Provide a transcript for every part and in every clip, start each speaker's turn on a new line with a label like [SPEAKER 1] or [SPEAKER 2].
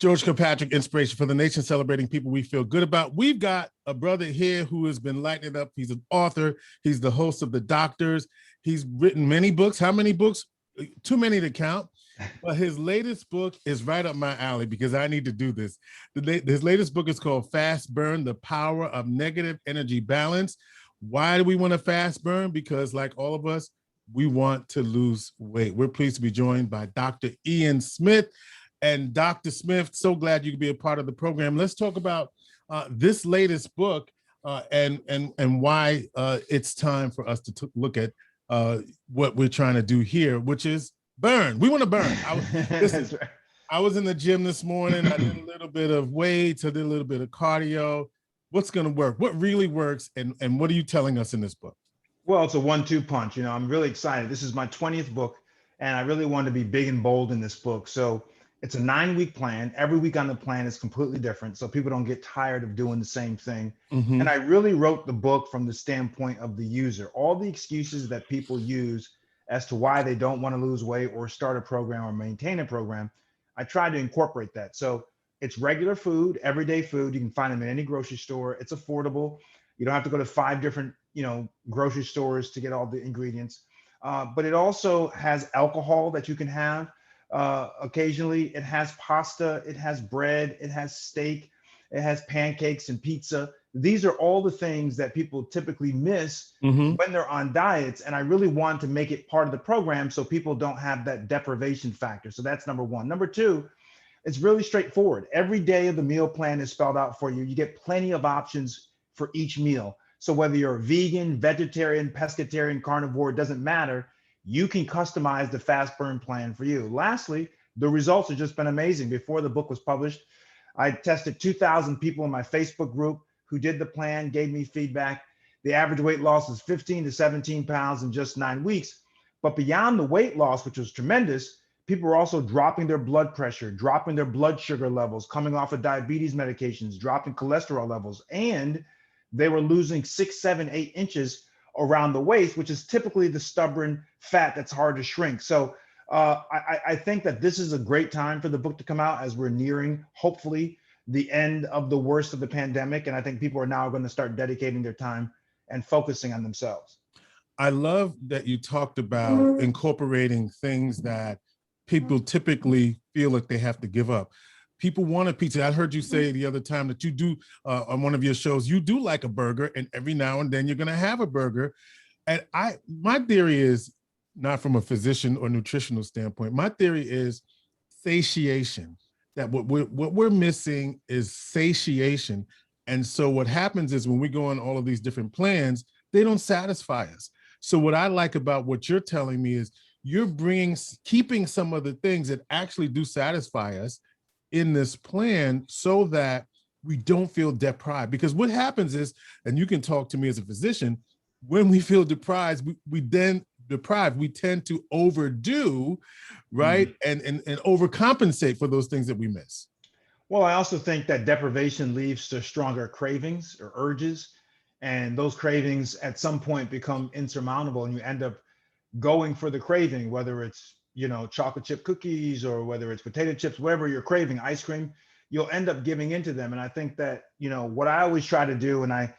[SPEAKER 1] George Kilpatrick, inspiration for the nation, celebrating people we feel good about. We've got a brother here who has been lighting it up. He's an author. He's the host of The Doctors. He's written many books. How many books? Too many to count. But his latest book is right up my alley because I need to do this. His latest book is called Fast Burn, The Power of Negative Energy Balance. Why do we want to fast burn? Because like all of us, we want to lose weight. We're pleased to be joined by Dr. Ian Smith. And Dr. Smith, so glad you could be a part of the program. Let's talk about this latest book and why it's time for us to look at what we're trying to do here, which is burn. We want to burn. I was in the gym this morning. I did a little bit of weights. I did a little bit of cardio. What's going to work? What really works? And what are you telling us in this book?
[SPEAKER 2] Well, it's a 1-2 punch. I'm really excited. This is my 20th book, and I really wanted to be big and bold in this book. So it's a 9-week plan. Every week on the plan is completely different, so people don't get tired of doing the same thing. Mm-hmm. And I really wrote the book from the standpoint of the user. All the excuses that people use as to why they don't want to lose weight or start a program or maintain a program, I tried to incorporate that. So it's regular food, everyday food. You can find them in any grocery store. It's affordable. You don't have to go to 5 different, grocery stores to get all the ingredients. But it also has alcohol that you can have. Occasionally. It has pasta, it has bread, it has steak, it has pancakes and pizza. These are all the things that people typically miss when they're on diets. And I really want to make it part of the program so people don't have that deprivation factor. So that's number one. Number two, it's really straightforward. Every day of the meal plan is spelled out for you. You get plenty of options for each meal. So whether you're vegan, vegetarian, pescatarian, carnivore, it doesn't matter. You can customize the fast burn plan for you. Lastly, the results have just been amazing. Before the book was published, I tested 2,000 people in my Facebook group who did the plan, gave me feedback. The average weight loss is 15 to 17 pounds in just 9 weeks. But beyond the weight loss, which was tremendous, people were also dropping their blood pressure, dropping their blood sugar levels, coming off of diabetes medications, dropping cholesterol levels, and they were losing 6, 7, 8 inches around the waist, which is typically the stubborn fat that's hard to shrink. So I think that this is a great time for the book to come out as we're nearing, hopefully, the end of the worst of the pandemic. And I think people are now going to start dedicating their time and focusing on themselves.
[SPEAKER 1] I love that you talked about incorporating things that people typically feel like they have to give up. People want a pizza. I heard you say the other time that you do on one of your shows, you do like a burger, and every now and then you're going to have a burger. And my theory is, not from a physician or nutritional standpoint, my theory is satiation, that what we're missing is satiation. And so what happens is when we go on all of these different plans, they don't satisfy us. So what I like about what you're telling me is you're keeping some of the things that actually do satisfy us in this plan so that we don't feel deprived. Because what happens is, and you can talk to me as a physician, when we feel deprived, we tend to overdo, right? And overcompensate for those things that we miss.
[SPEAKER 2] Well, I also think that deprivation leads to stronger cravings or urges. And those cravings at some point become insurmountable, and you end up going for the craving, whether it's chocolate chip cookies or whether it's potato chips, whatever you're craving, ice cream, you'll end up giving into them. And I think that, what I always try to do, and I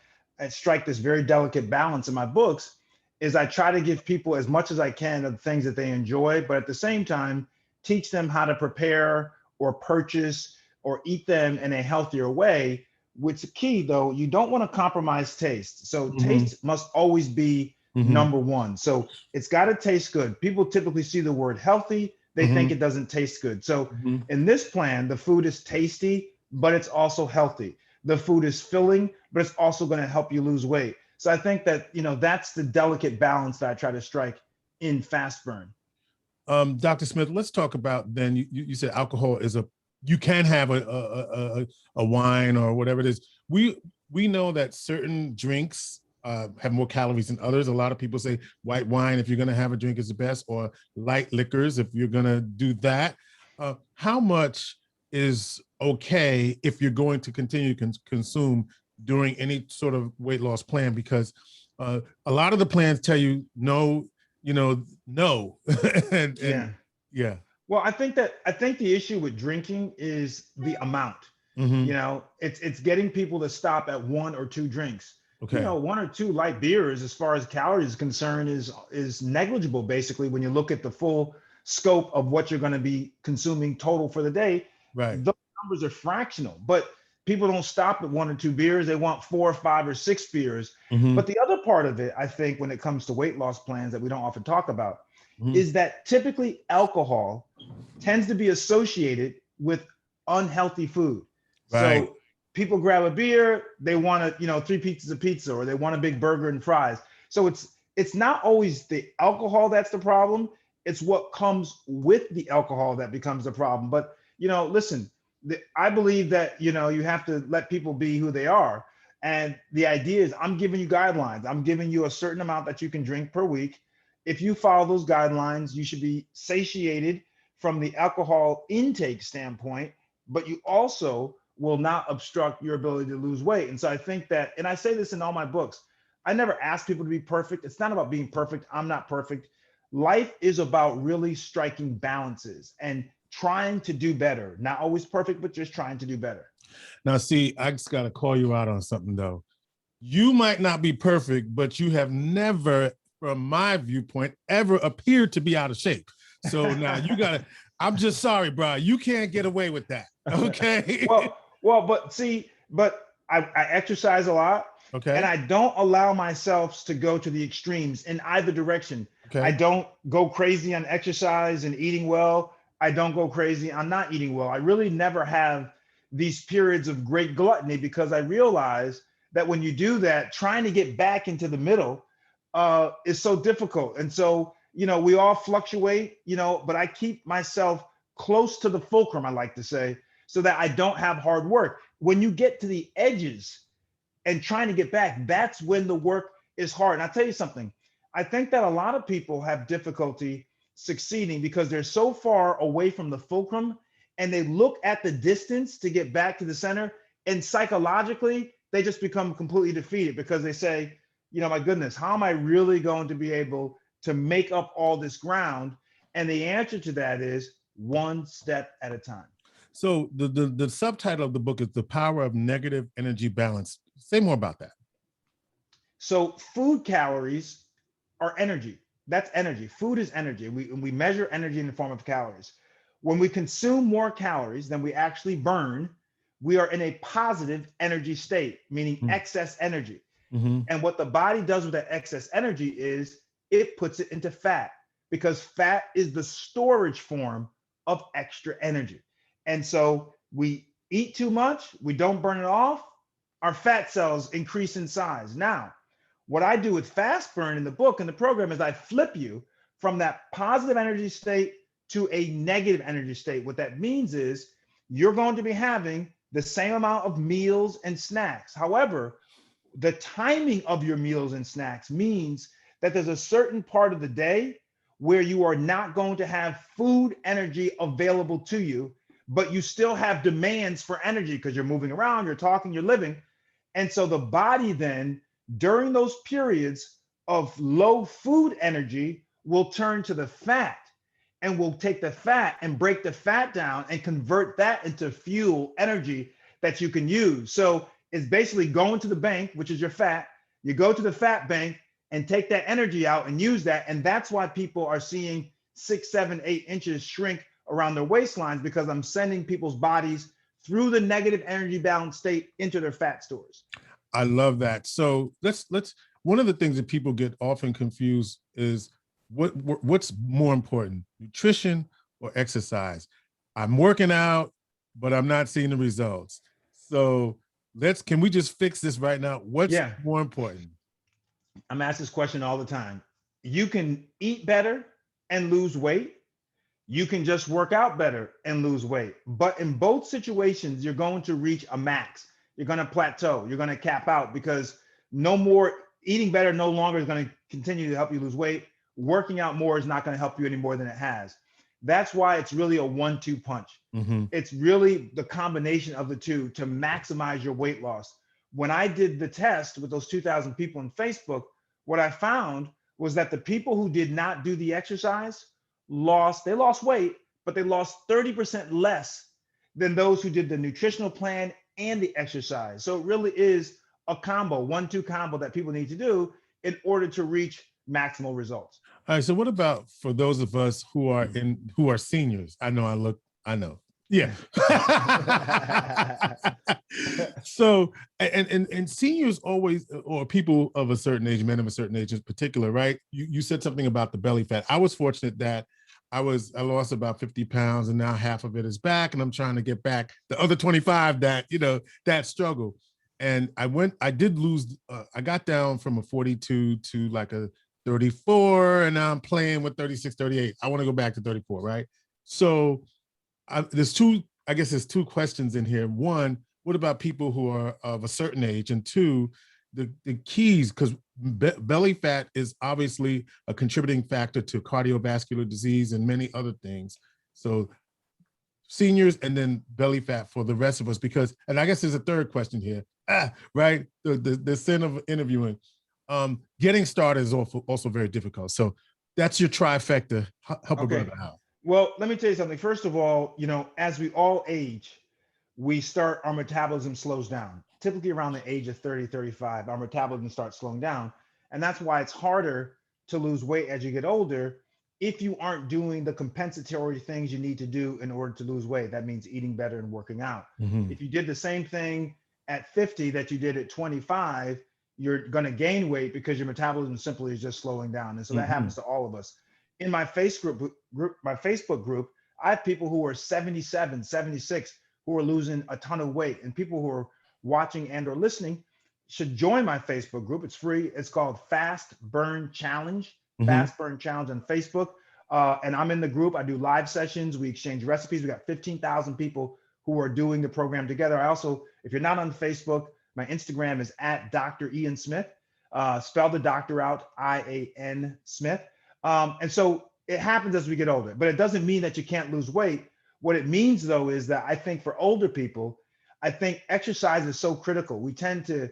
[SPEAKER 2] strike this very delicate balance in my books, is I try to give people as much as I can of the things that they enjoy, but at the same time, teach them how to prepare or purchase or eat them in a healthier way. Which is key though, you don't want to compromise taste. So taste must always be number one. So it's got to taste good. People typically see the word healthy, they think it doesn't taste good. So in this plan, the food is tasty, but it's also healthy. The food is filling, but it's also going to help you lose weight. So I think that, that's the delicate balance that I try to strike in Fast Burn.
[SPEAKER 1] Dr. Smith, let's talk about then, you said alcohol is you can have a wine or whatever it is. We know that certain drinks have more calories than others. A lot of people say white wine, if you're going to have a drink, is the best, or light liquors, if you're going to do that. How much is okay if you're going to continue to consume during any sort of weight loss plan? Because a lot of the plans tell you no, no.
[SPEAKER 2] Yeah. Well, I think the issue with drinking is the amount.
[SPEAKER 1] Hmm.
[SPEAKER 2] It's getting people to stop at one or two drinks.
[SPEAKER 1] Okay.
[SPEAKER 2] One or two light beers, as far as calories is concerned, is negligible basically when you look at the full scope of what you're going to be consuming total for the day.
[SPEAKER 1] Right.
[SPEAKER 2] Those numbers are fractional, but people don't stop at one or two beers. They want four or five or six beers.
[SPEAKER 1] Hmm.
[SPEAKER 2] But the other part of it, I think, when it comes to weight loss plans that we don't often talk about,
[SPEAKER 1] Hmm.
[SPEAKER 2] is that typically alcohol tends to be associated with unhealthy food.
[SPEAKER 1] Right.
[SPEAKER 2] So people grab a beer, they want three pizzas of pizza, or they want a big burger and fries. So it's not always the alcohol that's the problem. It's what comes with the alcohol that becomes the problem. But listen, I believe that you have to let people be who they are. And the idea is, I'm giving you guidelines. I'm giving you a certain amount that you can drink per week. If you follow those guidelines, you should be satiated from the alcohol intake standpoint, but you also will not obstruct your ability to lose weight. And so I think that, and I say this in all my books, I never ask people to be perfect. It's not about being perfect. I'm not perfect. Life is about really striking balances and trying to do better. Not always perfect, but just trying to do better.
[SPEAKER 1] Now, see, I just got to call you out on something though. You might not be perfect, but you have never, from my viewpoint, ever appeared to be out of shape. So now you got to, I'm just sorry, bro. You can't get away with that. Okay.
[SPEAKER 2] But I exercise a lot, and
[SPEAKER 1] Okay.
[SPEAKER 2] I don't allow myself to go to the extremes in either direction. I
[SPEAKER 1] Okay.
[SPEAKER 2] don't go crazy on exercise and eating well. I don't go crazy on not eating well. I really never have these periods of great gluttony, because I realize that when you do that, trying to get back into the middle is so difficult. And so, we all fluctuate, but I keep myself close to the fulcrum, I like to say, so that I don't have hard work. When you get to the edges and trying to get back, that's when the work is hard. And I'll tell you something, I think that a lot of people have difficulty succeeding because they're so far away from the fulcrum, and they look at the distance to get back to the center. And psychologically, they just become completely defeated because they say, my goodness, how am I really going to be able to make up all this ground? And the answer to that is one step at a time.
[SPEAKER 1] So the subtitle of the book is The Power of Negative Energy Balance. Say more about that.
[SPEAKER 2] So food calories are energy. That's energy. Food is energy. We measure energy in the form of calories. When we consume more calories than we actually burn, we are in a positive energy state, meaning excess energy.
[SPEAKER 1] Mm-hmm.
[SPEAKER 2] And what the body does with that excess energy is it puts it into fat, because fat is the storage form of extra energy. And so we eat too much, we don't burn it off, our fat cells increase in size. Now, what I do with fast burn in the book and the program is I flip you from that positive energy state to a negative energy state. What that means is you're going to be having the same amount of meals and snacks. However, the timing of your meals and snacks means that there's a certain part of the day where you are not going to have food energy available to you, but you still have demands for energy because you're moving around, you're talking, you're living. And so the body then, during those periods of low food energy, will turn to the fat, and will take the fat and break the fat down and convert that into fuel energy that you can use. So it's basically going to the bank, which is your fat. You go to the fat bank and take that energy out and use that. And that's why people are seeing 6, 7, 8 inches shrink around their waistlines, because I'm sending people's bodies through the negative energy balance state into their fat stores.
[SPEAKER 1] I love that. So let's one of the things that people get often confused is what's more important, nutrition or exercise? I'm working out, but I'm not seeing the results. So can we just fix this right now? What's more important?
[SPEAKER 2] I'm asked this question all the time. You can eat better and lose weight. You can just work out better and lose weight. But in both situations, you're going to reach a max. You're going to plateau. You're going to cap out, because no more eating better no longer is going to continue to help you lose weight. Working out more is not going to help you any more than it has. That's why it's really a 1-2 punch.
[SPEAKER 1] Mm-hmm.
[SPEAKER 2] It's really the combination of the two to maximize your weight loss. When I did the test with those 2,000 people on Facebook, what I found was that the people who did not do the exercise lost weight, but they lost 30% less than those who did the nutritional plan and the exercise. So it really is a combo, 1-2 combo that people need to do in order to reach maximal results.
[SPEAKER 1] All right. So what about for those of us who are seniors? I know. Yeah. So, and seniors always, or people of a certain age, men of a certain age in particular, right? You said something about the belly fat. I was fortunate that I lost about 50 pounds and now half of it is back, and I'm trying to get back the other 25 that struggle. And I did lose, I got down from a 42 to like a 34, and now I'm playing with 36, 38. I want to go back to 34, right? So there's two questions in here. One, what about people who are of a certain age? And two, the keys, because belly fat is obviously a contributing factor to cardiovascular disease and many other things. So seniors and then belly fat for the rest of us, because, and I guess there's a third question here, right? The sin of interviewing. Getting started is also very difficult. So that's your trifecta. Help a brother out.
[SPEAKER 2] Well, let me tell you something. First of all, as we all age, our metabolism slows down. Typically around the age of 30, 35, our metabolism starts slowing down. And that's why it's harder to lose weight as you get older if you aren't doing the compensatory things you need to do in order to lose weight. That means eating better and working out. Mm-hmm. If you did the same thing at 50 that you did at 25, you're going to gain weight because your metabolism simply is just slowing down. And so that happens to all of us. In my Facebook group, I have people who are 77, 76, who are losing a ton of weight, and people who are watching and or listening should join my Facebook group. It's free. It's called Fast Burn Challenge, Fast Burn Challenge on Facebook. And I'm in the group. I do live sessions. We exchange recipes. We got 15,000 people who are doing the program together. I also, if you're not on Facebook, my Instagram is at Dr. Ian Smith. Spell the doctor out, I-A-N Smith. And so it happens as we get older, but it doesn't mean that you can't lose weight. What it means, though, is that I think for older people, I think exercise is so critical. We tend to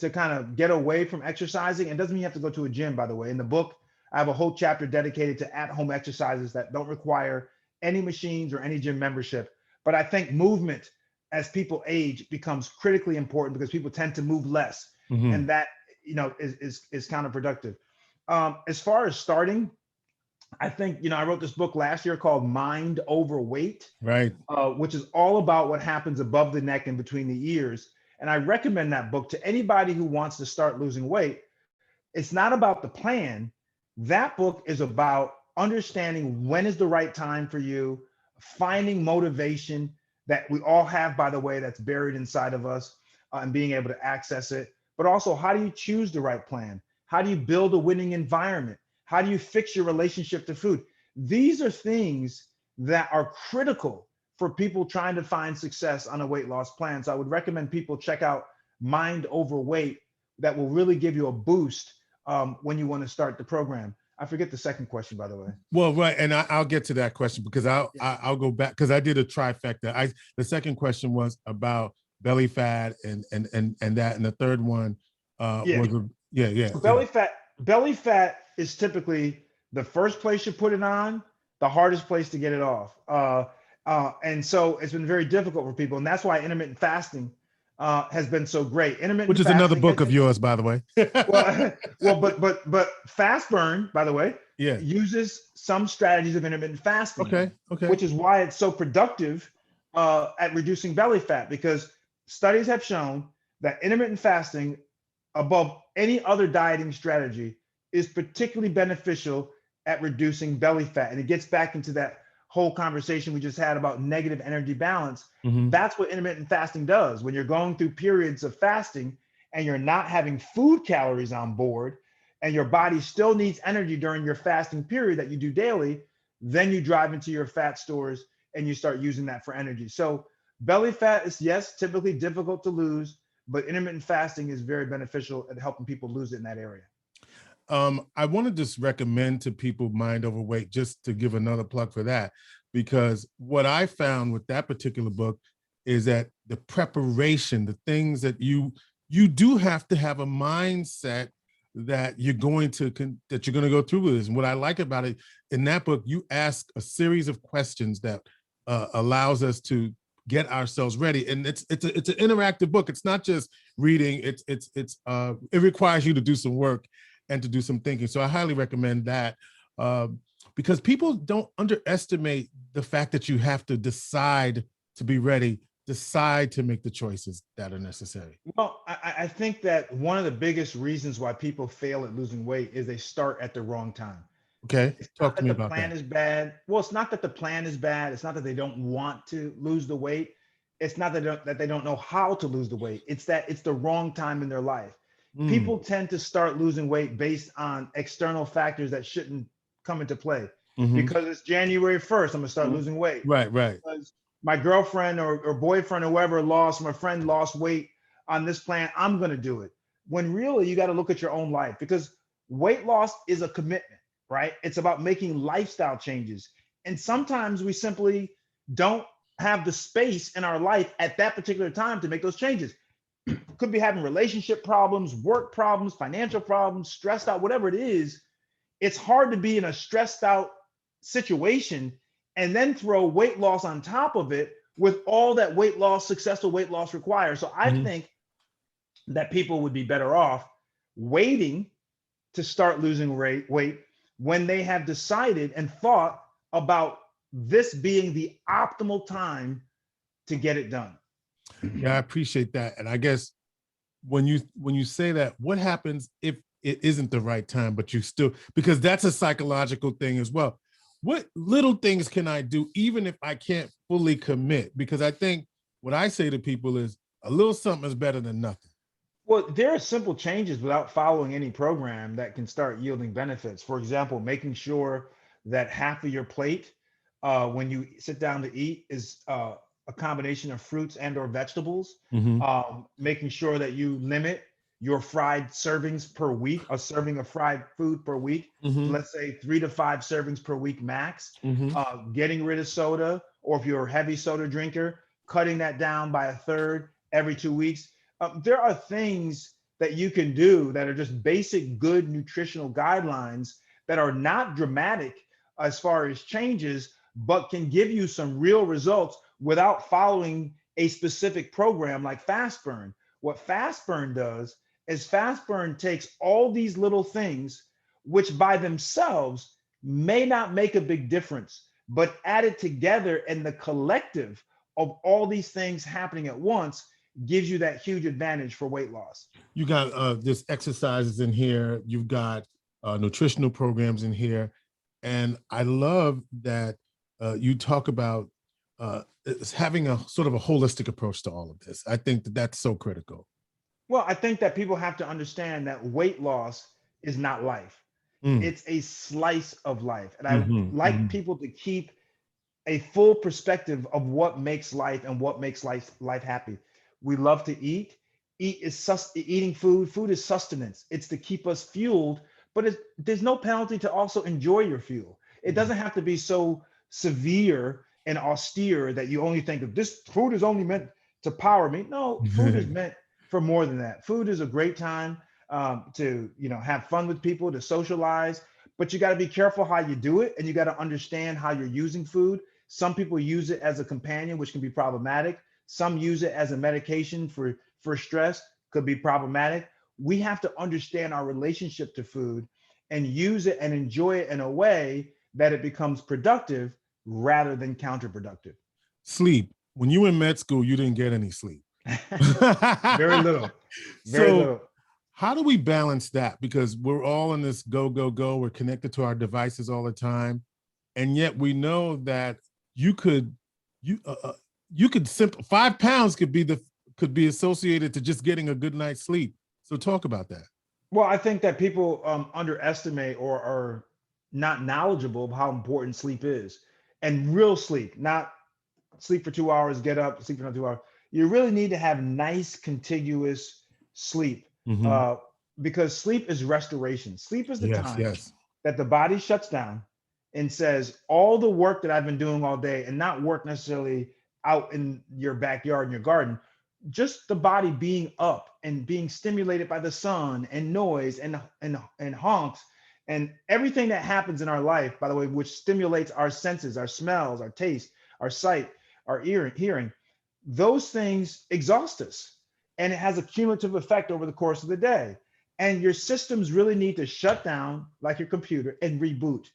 [SPEAKER 2] kind of get away from exercising. It doesn't mean you have to go to a gym, by the way. In the book, I have a whole chapter dedicated to at-home exercises that don't require any machines or any gym membership. But I think movement as people age becomes critically important because people tend to move less. And that, is counterproductive. As far as starting, I think, I wrote this book last year called Mind Over Weight,
[SPEAKER 1] right?
[SPEAKER 2] Which is all about what happens above the neck and between the ears. And I recommend that book to anybody who wants to start losing weight. It's not about the plan. That book is about understanding when is the right time for you, finding motivation that we all have, by the way, that's buried inside of us, and being able to access it. But also, how do you choose the right plan? How do you build a winning environment? How do you fix your relationship to food? These are things that are critical for people trying to find success on a weight loss plan. So I would recommend people check out Mind Over Weight. That will really give you a boost when you want to start the program. I forget the second question, by the way.
[SPEAKER 1] Well, right, and I'll get to that question because I'll go back because I did a trifecta. The second question was about belly fat and that, and the third one was
[SPEAKER 2] belly fat is typically the first place you put it on, the hardest place to get it off. And so it's been very difficult for people. And that's why intermittent fasting has been so great.
[SPEAKER 1] Which is another book of yours, by the way.
[SPEAKER 2] but Fast Burn, by the way, uses some strategies of intermittent fasting.
[SPEAKER 1] Okay.
[SPEAKER 2] Which is why it's so productive at reducing belly fat, because studies have shown that intermittent fasting, above any other dieting strategy, is particularly beneficial at reducing belly fat. And it gets back into that whole conversation we just had about negative energy balance. That's what intermittent fasting does. When you're going through periods of fasting and you're not having food calories on board, and your body still needs energy during your fasting period that you do daily, then you drive into your fat stores and you start using that for energy. So belly fat is, yes, typically difficult to lose, but intermittent fasting is very beneficial at helping people lose it in that area.
[SPEAKER 1] I want to just recommend to people Mind Over Weight, just to give another plug for that, because what I found with that particular book is that the preparation, the things that you do have to have a mindset that you're going to go through with this. And what I like about it, in that book, you ask a series of questions that allows us to get ourselves ready. And it's an interactive book. It's not just reading. It requires you to do some work and to do some thinking. So I highly recommend that, because people don't underestimate the fact that you have to decide to be ready, decide to make the choices that are necessary.
[SPEAKER 2] Well, I think that one of the biggest reasons why people fail at losing weight is they start at the wrong time.
[SPEAKER 1] Okay,
[SPEAKER 2] It's
[SPEAKER 1] talk
[SPEAKER 2] not
[SPEAKER 1] to
[SPEAKER 2] that
[SPEAKER 1] me
[SPEAKER 2] the
[SPEAKER 1] about
[SPEAKER 2] plan
[SPEAKER 1] that.
[SPEAKER 2] is bad. Well, it's not that the plan is bad. It's not that they don't want to lose the weight. It's not that they don't know how to lose the weight. It's that it's the wrong time in their life.
[SPEAKER 1] Mm,
[SPEAKER 2] People tend to start losing weight based on external factors that shouldn't come into play.
[SPEAKER 1] mhm.
[SPEAKER 2] Because it's January 1st, I'm gonna start losing weight.
[SPEAKER 1] Right, right.
[SPEAKER 2] Because my girlfriend or boyfriend or whoever lost, my friend lost weight on this plan, I'm gonna do it. When really you got to look at your own life, because weight loss is a commitment, right? It's about making lifestyle changes. And sometimes we simply don't have the space in our life at that particular time to make those changes. Could be having relationship problems, work problems, financial problems, stressed out, whatever it is. It's hard to be in a stressed out situation and then throw weight loss on top of it with all that weight loss, successful weight loss requires. So I
[SPEAKER 1] Mhm.
[SPEAKER 2] think that people would be better off waiting to start losing weight when they have decided and thought about this being the optimal time to get it done.
[SPEAKER 1] Yeah, I appreciate that. And I guess when you say that, what happens if it isn't the right time, but you still, because that's a psychological thing as well. What little things can I do even if I can't fully commit? Because I think what I say to people is a little something is better than nothing.
[SPEAKER 2] Well, there are simple changes without following any program that can start yielding benefits. For example, making sure that half of your plate when you sit down to eat is a combination of fruits and or vegetables.
[SPEAKER 1] Mhm,
[SPEAKER 2] Making sure that you limit your fried servings per week, a serving of fried food per week.
[SPEAKER 1] mhm,
[SPEAKER 2] Let's say 3 to 5 servings per week max.
[SPEAKER 1] mhm.
[SPEAKER 2] Getting rid of soda, or if you're a heavy soda drinker, cutting that down by a third every 2 weeks. There are things that you can do that are just basic good nutritional guidelines that are not dramatic as far as changes, but can give you some real results without following a specific program like fast burn. What fast burn does is fast burn takes all these little things, which by themselves may not make a big difference, but added together in the collective of all these things happening at once gives you that huge advantage for weight loss.
[SPEAKER 1] You got this exercises in here. You've got nutritional programs in here, and I love that you talk about it's having a sort of a holistic approach to all of this. I think that that's so critical.
[SPEAKER 2] Well, I think that people have to understand that weight loss is not life.
[SPEAKER 1] Mm,
[SPEAKER 2] It's a slice of life. And I would
[SPEAKER 1] mhm,
[SPEAKER 2] like
[SPEAKER 1] mhm.
[SPEAKER 2] people to keep a full perspective of what makes life and what makes life happy. We love to eat. Eating food. Food is sustenance. It's to keep us fueled, but there's no penalty to also enjoy your fuel. It
[SPEAKER 1] Yeah.
[SPEAKER 2] doesn't have to be so severe and austere that you only think of this food is only meant to power me. No, food is meant for more than that. Food is a great time to have fun with people, to socialize, but you got to be careful how you do it, and you got to understand how you're using food. Some people use it as a companion, which can be problematic. Some use it as a medication for stress, could be problematic. We have to understand our relationship to food and use it and enjoy it in a way that it becomes productive rather than counterproductive.
[SPEAKER 1] Sleep. When you were in med school, you didn't get any sleep.
[SPEAKER 2] Very little, very
[SPEAKER 1] So
[SPEAKER 2] little.
[SPEAKER 1] how do we balance that? Because we're all in this go, go, go. We're connected to our devices all the time. And yet we know that you could, you, you could 5 pounds could be associated to just getting a good night's sleep. So talk about that.
[SPEAKER 2] Well, I think that people underestimate or are not knowledgeable of how important sleep is, and real sleep, not sleep for 2 hours, get up, sleep for another 2 hours. You really need to have nice, contiguous sleep
[SPEAKER 1] Mhm.
[SPEAKER 2] uh, because sleep is restoration. Sleep is the
[SPEAKER 1] Yes,
[SPEAKER 2] time
[SPEAKER 1] yes.
[SPEAKER 2] that the body shuts down and says, all the work that I've been doing all day, and not work necessarily out in your backyard in your garden, just the body being up and being stimulated by the sun and noise and honks and everything that happens in our life, by the way, which stimulates our senses, our smells, our taste, our sight, our hearing, those things exhaust us. And it has a cumulative effect over the course of the day. And your systems really need to shut down like your computer and reboot.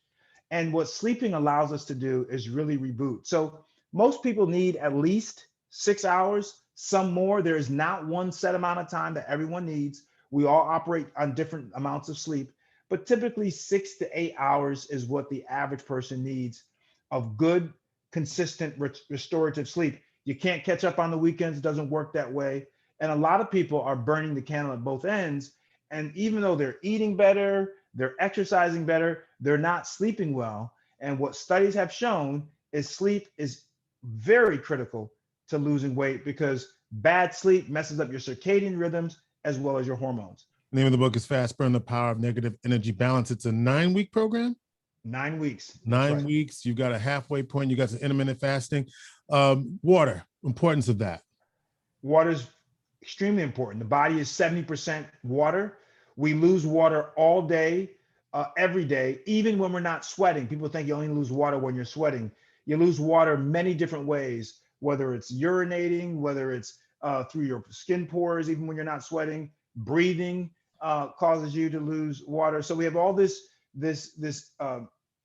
[SPEAKER 2] And what sleeping allows us to do is really reboot. So most people need at least 6 hours, some more. There is not one set amount of time that everyone needs. We all operate on different amounts of sleep, but typically 6 to 8 hours is what the average person needs of good, consistent, restorative sleep. You can't catch up on the weekends. It doesn't work that way. And a lot of people are burning the candle at both ends. And even though they're eating better, they're exercising better, they're not sleeping well. And what studies have shown is sleep is very critical to losing weight because bad sleep messes up your circadian rhythms as well as your hormones.
[SPEAKER 1] The name of the book is Fast Burn, The Power of Negative Energy Balance. It's a 9-week program.
[SPEAKER 2] 9 weeks.
[SPEAKER 1] Nine weeks. You got a halfway point. You got some intermittent fasting. Water, importance of that.
[SPEAKER 2] Water is extremely important. The body is 70% water. We lose water all day, every day, even when we're not sweating. People think you only lose water when you're sweating. You lose water many different ways, whether it's urinating, whether it's through your skin pores, even when you're not sweating. Breathing causes you to lose water. So we have all this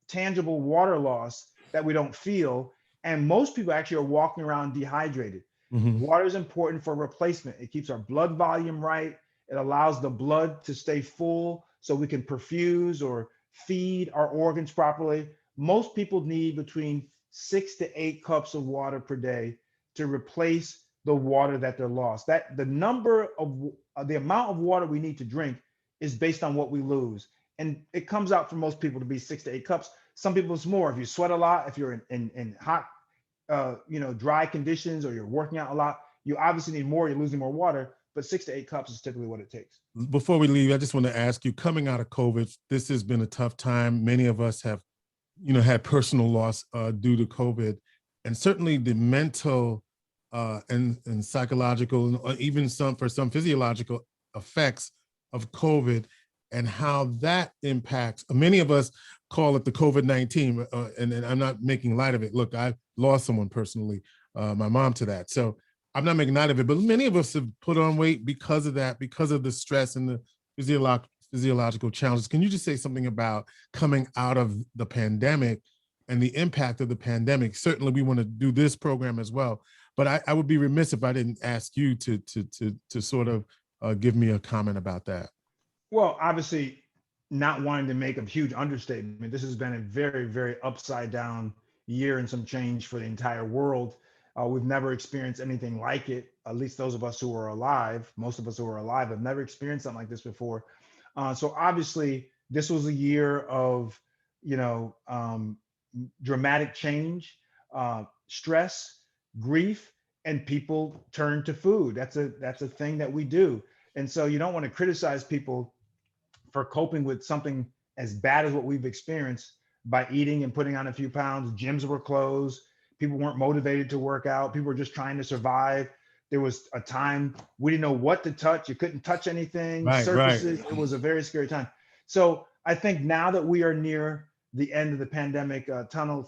[SPEAKER 2] tangible water loss that we don't feel. And most people actually are walking around dehydrated.
[SPEAKER 1] Mm-hmm.
[SPEAKER 2] Water is important for replacement. It keeps our blood volume right. It allows the blood to stay full so we can perfuse or feed our organs properly. Most people need between 6 to 8 cups of water per day to replace the water that they're lost. That the number of the amount of water we need to drink is based on what we lose. And it comes out for most people to be 6 to 8 cups. Some people it's more. If you sweat a lot, if you're in hot, dry conditions, or you're working out a lot, you obviously need more. You're losing more water, but 6 to 8 cups is typically what it takes.
[SPEAKER 1] Before we leave, I just want to ask you, coming out of COVID, this has been a tough time. Many of us have, had personal loss due to COVID, and certainly the mental and psychological, and even some physiological effects of COVID and how that impacts. Many of us call it the COVID-19, and I'm not making light of it. Look, I lost someone personally, my mom, to that. So I'm not making light of it, but many of us have put on weight because of that, because of the stress and the physiological challenges. Can you just say something about coming out of the pandemic and the impact of the pandemic? Certainly we want to do this program as well, but I would be remiss if I didn't ask you to sort of give me a comment about that.
[SPEAKER 2] Well, obviously, not wanting to make a huge understatement, this has been a very, very upside down year and some change for the entire world. We've never experienced anything like it, at least those of us who are alive. Most of us who are alive have never experienced something like this before. So obviously, this was a year of, dramatic change, stress, grief, and people turn to food. That's a thing that we do. And so you don't want to criticize people for coping with something as bad as what we've experienced by eating and putting on a few pounds. Gyms were closed. People weren't motivated to work out. People were just trying to survive. There was a time we didn't know what to touch. You couldn't touch anything, surfaces. Right. It was a very scary time. So I think now that we are near the end of the pandemic tunnel,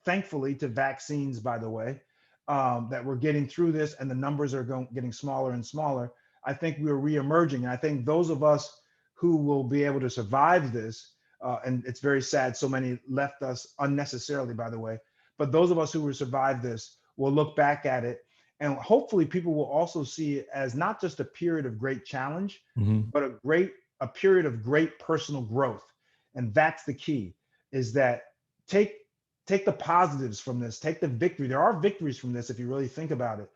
[SPEAKER 2] thankfully to vaccines, by the way, that we're getting through this and the numbers are getting smaller and smaller. I think we're reemerging. And I think those of us who will be able to survive this, and it's very sad, so many left us unnecessarily, by the way, but those of us who will survive this will look back at it, and hopefully people will also see it as not just a period of great challenge, but a period of great personal growth. And that's the key, is that take the positives from this, take the victory. There are victories from this if you really think about it.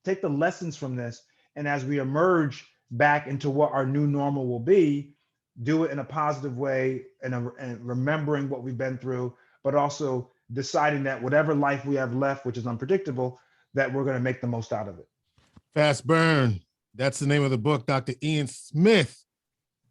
[SPEAKER 2] Take the lessons from this, and as we emerge back into what our new normal will be, do it in a positive way and remembering what we've been through, but also deciding that whatever life we have left, which is unpredictable, that we're going to make the most out of it.
[SPEAKER 1] Fast Burn. That's the name of the book. Dr. Ian Smith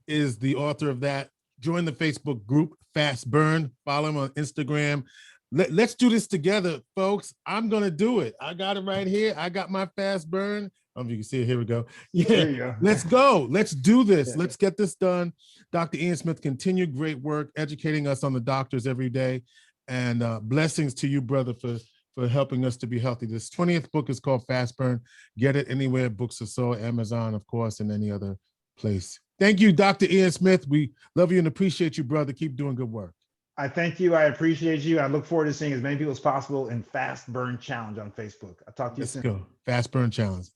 [SPEAKER 1] is the author of that. Join the Facebook group, Fast Burn. Follow him on Instagram. Let's do this together, folks. I'm going to do it. I got it right here. I got my Fast Burn. You can see it. Here we go.
[SPEAKER 2] There
[SPEAKER 1] Yeah,
[SPEAKER 2] you go.
[SPEAKER 1] let's go. Let's do this.
[SPEAKER 2] Yeah.
[SPEAKER 1] Let's get this done. Dr. Ian Smith, continue great work, educating us on the doctors every day. And blessings to you, brother, for helping us to be healthy. This 20th book is called Fast Burn. Get it anywhere books are sold, Amazon, of course, and any other place. Thank you, Dr. Ian Smith. We love you and appreciate you, brother. Keep doing good work.
[SPEAKER 2] I thank you. I appreciate you. I look forward to seeing as many people as possible in Fast Burn Challenge on Facebook. I'll talk to you soon.
[SPEAKER 1] Let's go. Fast Burn Challenge.